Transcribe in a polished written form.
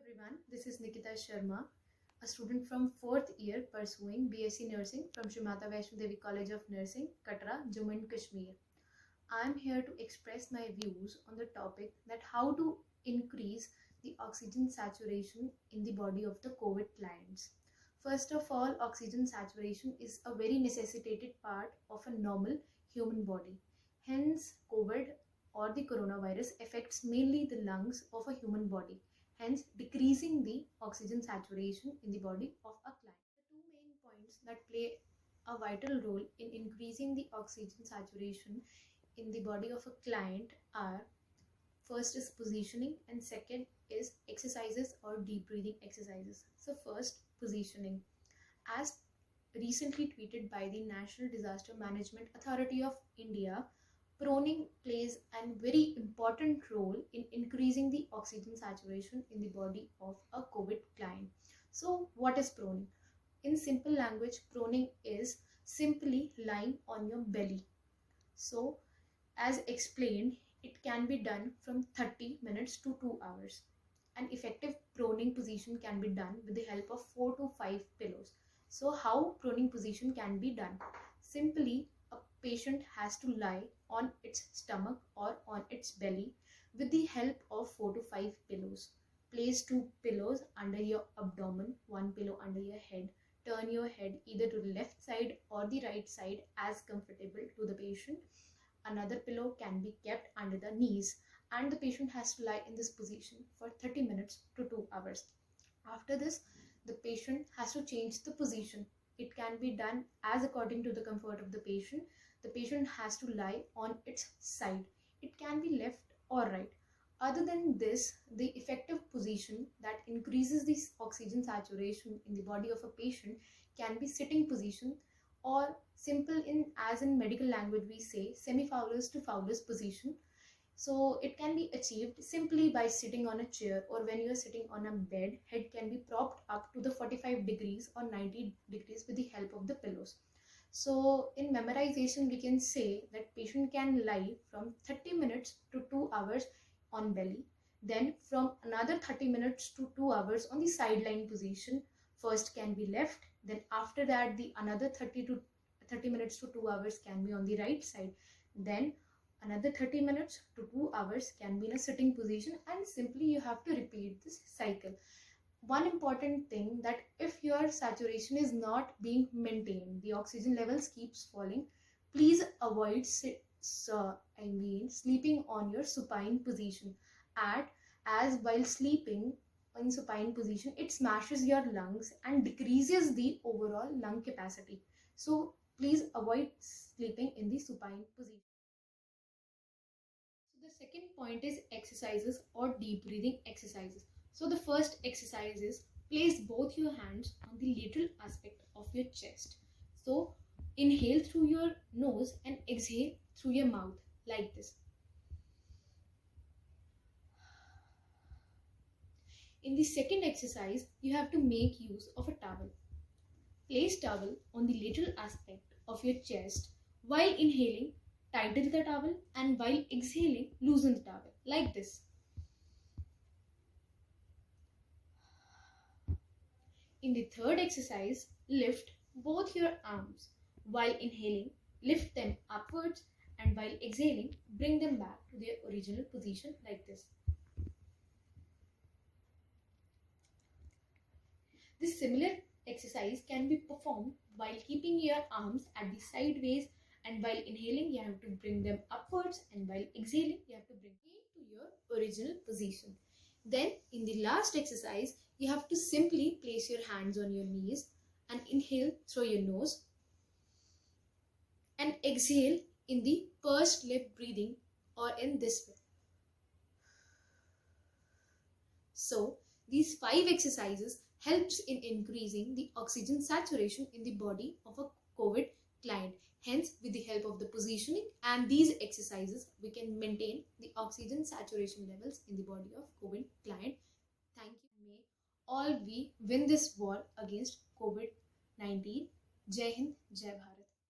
everyone, this is Nikita Sharma, a student from 4th year pursuing BSc Nursing from Shri Mata Vaishno Devi College of Nursing, Katra, Jammu and Kashmir. I am here to express my views on the topic that how to increase the oxygen saturation in the body of the COVID clients. First of all, oxygen saturation is a very necessitated part of a normal human body. Hence, COVID or the coronavirus affects mainly the lungs of a human body, hence decreasing the oxygen saturation in the body of a client. The two main points that play a vital role in increasing the oxygen saturation in the body of a client are: first is positioning and second is exercises or deep breathing exercises. So first, positioning. As recently tweeted by the National Disaster Management Authority of India, proning plays a very important role in increasing the oxygen saturation in the body of a COVID client. So what is proning? In simple language, proning is simply lying on your belly. So as explained, it can be done from 30 minutes to 2 hours. An effective proning position can be done with the help of 4 to 5 pillows. So how proning position can be done? Simply, a patient has to lie on its stomach or on its belly with the help of 4 to 5 pillows. Place 2 pillows under your abdomen, 1 pillow under your head. Turn your head either to the left side or the right side as comfortable to the patient. Another pillow can be kept under the knees and the patient has to lie in this position for 30 minutes to 2 hours. After this, the patient has to change the position. It can be done as according to the comfort of the patient. The patient has to lie on its side. It can be left or right. Other than this, the effective position that increases the oxygen saturation in the body of a patient can be sitting position, or simple as in medical language we say semi-Fowler's to Fowler's position. So it can be achieved simply by sitting on a chair, or when you are sitting on a bed, head can be propped up to the 45 degrees or 90 degrees with the help of the pillows. So in memorization we can say that patient can lie from 30 minutes to 2 hours on belly, then from another 30 minutes to 2 hours on the sideline position. First can be left, then after that the another 30 minutes to 2 hours can be on the right side, then another 30 minutes to 2 hours can be in a sitting position, and simply you have to repeat this cycle. One important thing, that if your saturation is not being maintained, the oxygen levels keeps falling, please avoid sleeping on your supine position. As while sleeping in supine position, it smashes your lungs and decreases the overall lung capacity. So please avoid sleeping in the supine position. So the second point is exercises or deep breathing exercises. So the first exercise is place both your hands on the lateral aspect of your chest. So inhale through your nose and exhale through your mouth like this. In the second exercise, you have to make use of a towel. Place towel on the lateral aspect of your chest. While inhaling, tighten the towel, and while exhaling, loosen the towel like this. In the third exercise, lift both your arms. While inhaling, lift them upwards, and while exhaling, bring them back to their original position like this. This similar exercise can be performed while keeping your arms at the sideways, and while inhaling you have to bring them upwards, and while exhaling you have to bring them to your original position. Then in the last exercise, you have to simply place your hands on your knees and inhale through your nose and exhale in the pursed lip breathing, or in this way. So these 5 exercises helps in increasing the oxygen saturation in the body of a COVID client. Hence, with the help of the positioning and these exercises, we can maintain the oxygen saturation levels in the body of COVID client. Thank you. May all we win this war against COVID-19. Jai Hind, Jai Bharat.